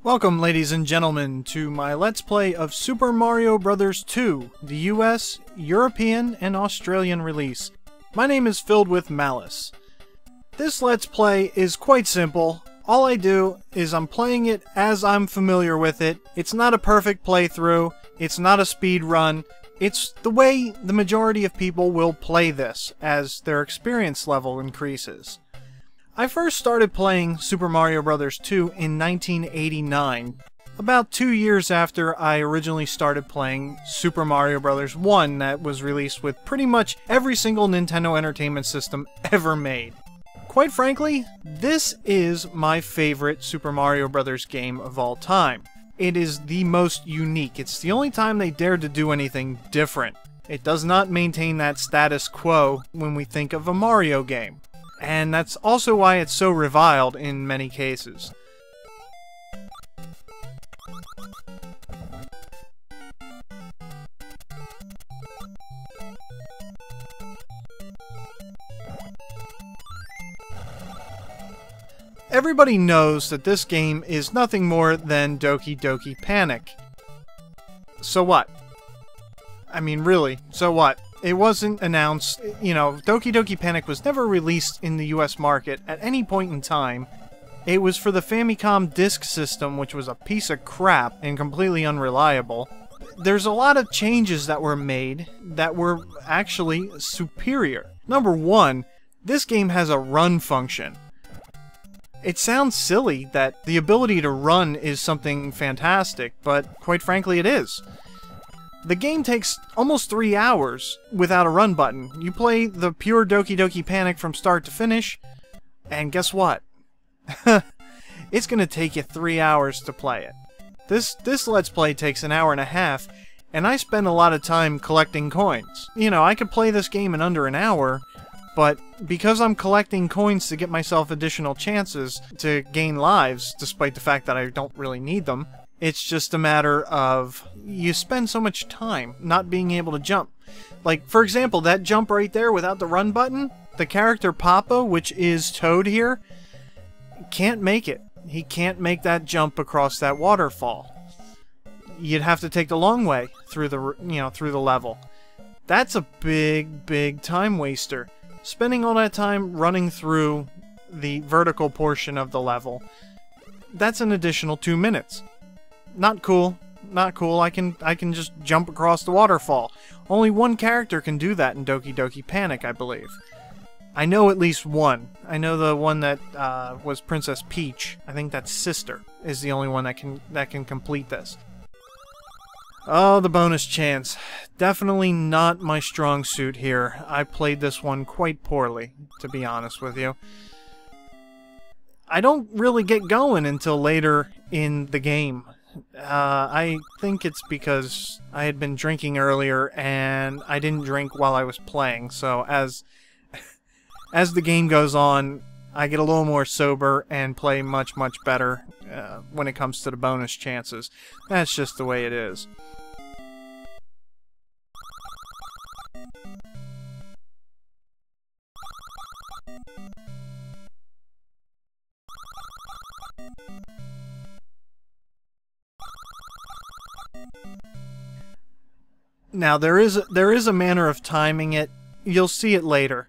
Welcome, ladies and gentlemen, to my Let's Play of Super Mario Bros. 2, the US, European, and Australian release. My name is Phil'd With Malice. This Let's Play is quite simple. All I do is I'm playing it as I'm familiar with it. It's not a perfect playthrough. It's not a speed run. It's the way the majority of people will play this as their experience level increases. I first started playing Super Mario Bros. 2 in 1989, about 2 years after I originally started playing Super Mario Bros. 1 that was released with pretty much every single Nintendo Entertainment System ever made. Quite frankly, this is my favorite Super Mario Bros. Game of all time. It is the most unique. It's the only time they dared to do anything different. It does not maintain that status quo when we think of a Mario game. And that's also why it's so reviled in many cases. Everybody knows that this game is nothing more than Doki Doki Panic. So what? I mean, really, so what? It wasn't announced, you know, Doki Doki Panic was never released in the US market at any point in time. It was for the Famicom Disk System, which was a piece of crap and completely unreliable. There's a lot of changes that were made that were actually superior. Number one, this game has a run function. It sounds silly that the ability to run is something fantastic, but quite frankly it is. The game takes almost 3 hours without a run button. You play the pure Doki Doki Panic from start to finish, and guess what? It's gonna take you 3 hours to play it. This Let's Play takes an hour and a half, and I spend a lot of time collecting coins. You know, I could play this game in under an hour, but because I'm collecting coins to get myself additional chances to gain lives, despite the fact that I don't really need them, it's just a matter of you spend so much time not being able to jump. Like, for example, that jump right there without the run button, the character Papa, which is Toad here, can't make it. He can't make that jump across that waterfall. You'd have to take the long way through the, through the level. That's a big time waster. Spending all that time running through the vertical portion of the level, that's an additional 2 minutes. Not cool. Not cool. I can just jump across the waterfall. Only one character can do that in Doki Doki Panic, I believe. I know at least one. I know the one that was Princess Peach. I think that's Sister is the only one that can complete this. Oh, the bonus chance. Definitely not my strong suit here. I played this one quite poorly, to be honest with you. I don't really get going until later in the game. I think it's because I had been drinking earlier and I didn't drink while I was playing, so as the game goes on, I get a little more sober and play much better when it comes to the bonus chances. That's just the way it is. Now, there is a manner of timing it. You'll see it later.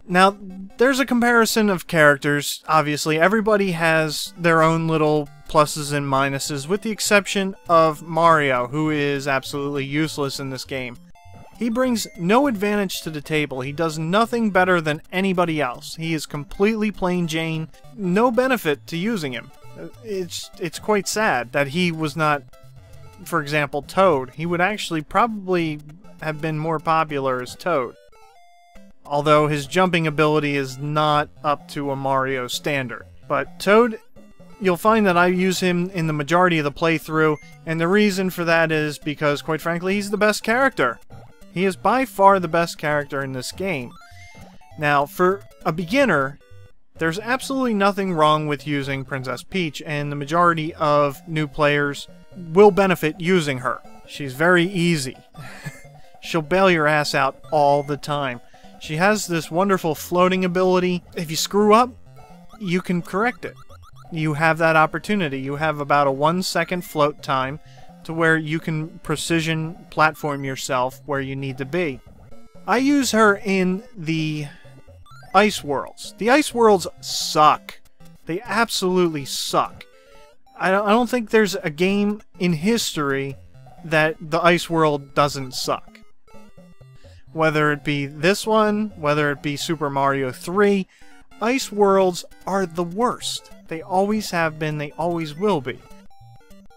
Now, there's a comparison of characters. Obviously, everybody has their own little pluses and minuses, with the exception of Mario, who is absolutely useless in this game. He brings no advantage to the table. He does nothing better than anybody else. He is completely plain Jane. No benefit to using him. It's quite sad that he was not, for example, Toad. He would actually probably have been more popular as Toad. Although his jumping ability is not up to a Mario standard. But Toad, you'll find that I use him in the majority of the playthrough, and the reason for that is because, quite frankly, he's the best character. He is by far the best character in this game. Now, for a beginner, there's absolutely nothing wrong with using Princess Peach, and the majority of new players will benefit using her. She's very easy. She'll bail your ass out all the time. She has this wonderful floating ability. If you screw up, you can correct it. you have that opportunity. You have about a 1-second float time to where you can precision platform yourself where you need to be. I use her in the ice worlds. The ice worlds suck. They absolutely suck. I don't think there's a game in history that the ice world doesn't suck. Whether it be this one, whether it be Super Mario 3, ice worlds are the worst. They always have been, they always will be.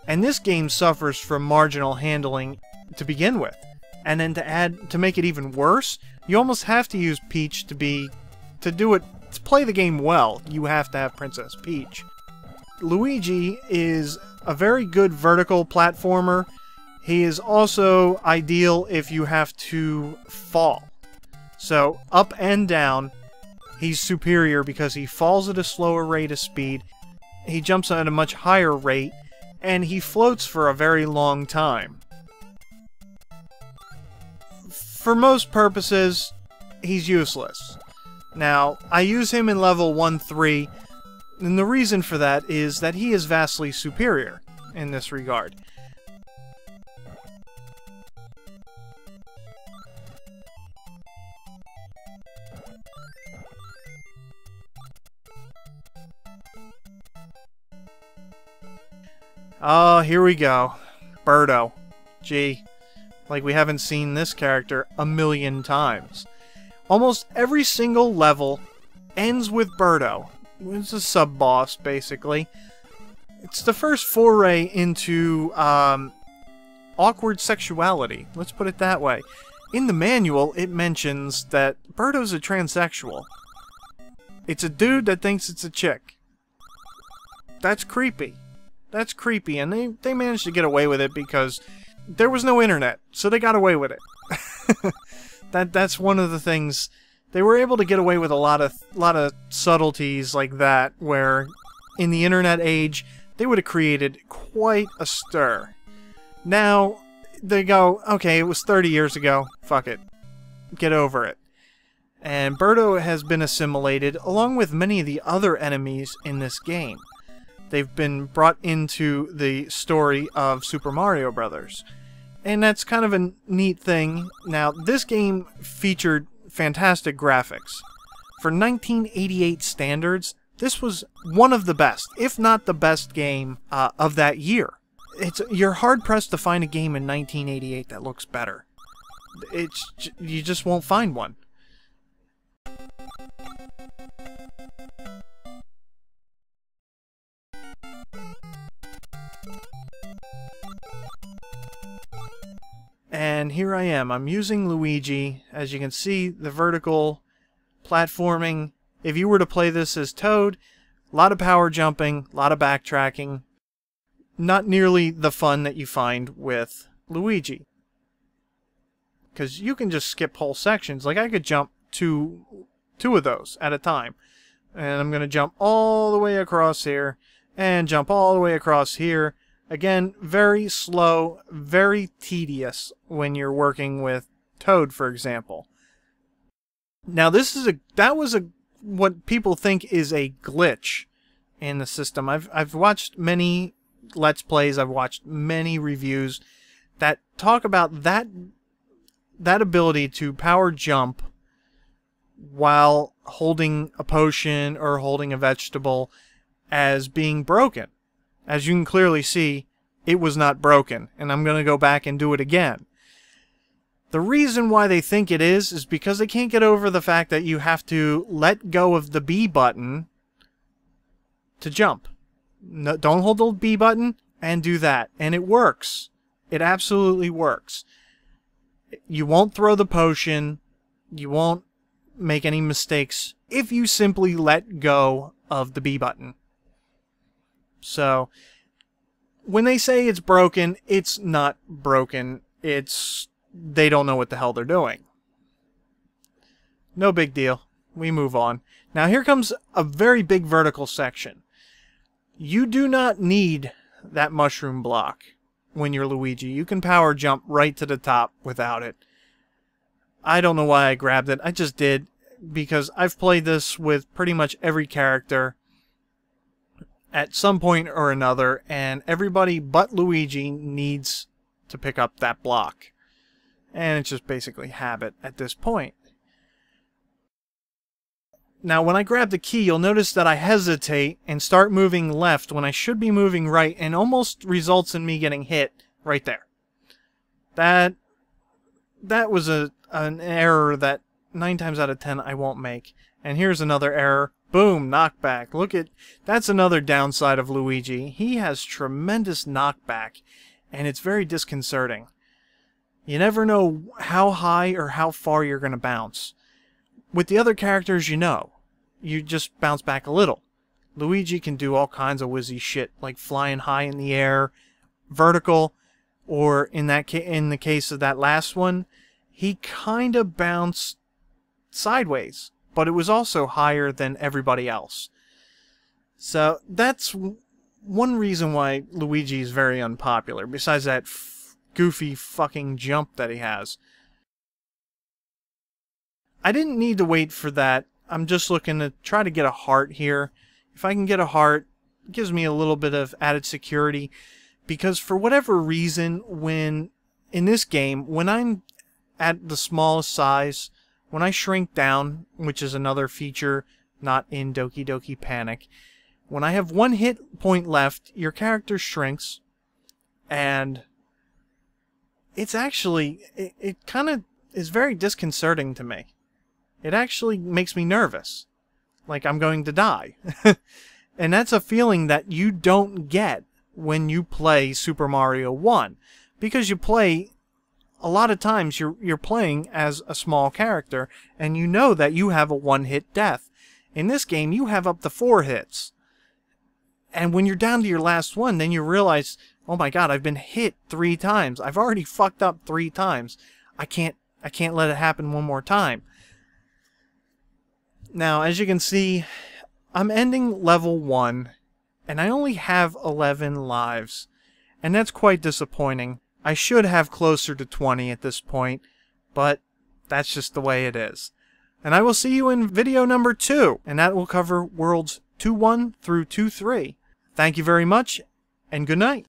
And this game suffers from marginal handling to begin with. And then to make it even worse, you almost have to use Peach to play the game well. You have to have Princess Peach. Luigi is a very good vertical platformer. He is also ideal if you have to fall. So, up and down, he's superior because he falls at a slower rate of speed, he jumps at a much higher rate, and he floats for a very long time. For most purposes, he's useless. Now, I use him in level 1-3, and the reason for that is that he is vastly superior in this regard. Oh, here we go. Birdo. Gee, like we haven't seen this character a million times. Almost every single level ends with Birdo. It's a sub-boss, basically. It's the first foray into awkward sexuality. Let's put it that way. In the manual, it mentions that Birdo's a transsexual. It's a dude that thinks it's a chick. That's creepy. That's creepy, and they managed to get away with it because there was no internet, so they got away with it. That's one of the things. They were able to get away with a lot of subtleties like that, where in the internet age, they would have created quite a stir. Now, they go, okay, it was 30 years ago, fuck it. Get over it. And Birdo has been assimilated, along with many of the other enemies in this game. They've been brought into the story of Super Mario Bros. And that's kind of a neat thing. Now, this game featured fantastic graphics. For 1988 standards, this was one of the best, if not the best game of that year. You're hard-pressed to find a game in 1988 that looks better. You just won't find one. And here I am. I'm using Luigi. As you can see, the vertical platforming. If you were to play this as Toad, a lot of power jumping, a lot of backtracking. Not nearly the fun that you find with Luigi. Because you can just skip whole sections. Like I could jump two of those at a time. And I'm going to jump all the way across here. And jump all the way across here. Again, very slow, very tedious when you're working with Toad, for example. Now, that was what people think is a glitch in the system. I've watched many Let's Plays, I've watched many reviews that talk about that ability to power jump while holding a potion or holding a vegetable as being broken. As you can clearly see, it was not broken, and I'm going to go back and do it again. The reason why they think it is because they can't get over the fact that you have to let go of the B button to jump. No, don't hold the B button and do that, and it works. It absolutely works. You won't throw the potion, you won't make any mistakes if you simply let go of the B button. So, when they say it's broken, it's not broken. They don't know what the hell they're doing. No big deal. We move on. Now here comes a very big vertical section. You do not need that mushroom block when you're Luigi. You can power jump right to the top without it. I don't know why I grabbed it. I just did because I've played this with pretty much every character. at some point or another, and everybody but Luigi needs to pick up that block. And it's just basically habit at this point. Now, when I grab the key, you'll notice that I hesitate and start moving left when I should be moving right, and almost results in me getting hit right there. That was an error that 9 times out of 10 I won't make. And here's another error. Boom, knockback. Look at, that's another downside of Luigi. He has tremendous knockback, and it's very disconcerting. You never know how high or how far you're going to bounce. With the other characters, you know. You just bounce back a little. Luigi can do all kinds of whizzy shit, like flying high in the air, vertical, or in the case of that last one, he kind of bounced sideways, but it was also higher than everybody else. So that's one reason why Luigi is very unpopular, besides that goofy fucking jump that he has. I didn't need to wait for that. I'm just looking to try to get a heart here. If I can get a heart, it gives me a little bit of added security, because for whatever reason, in this game, when I'm at the smallest size, when I shrink down, which is another feature not in Doki Doki Panic, when I have 1 hit point left, your character shrinks, and it's actually, it kind of is very disconcerting to me. It actually makes me nervous, like I'm going to die. And that's a feeling that you don't get when you play Super Mario 1, because you play, a lot of times you're playing as a small character, and you know that you have a 1-hit death. In this game, you have up to 4 hits. And when you're down to your last one, then you realize, oh my god, I've been hit 3 times. I've already fucked up 3 times. I can't let it happen one more time. Now, as you can see, I'm ending level 1, and I only have 11 lives. And that's quite disappointing. I should have closer to 20 at this point, but that's just the way it is. And I will see you in video number 2, and that will cover worlds 2.1 through 2.3. Thank you very much, and good night.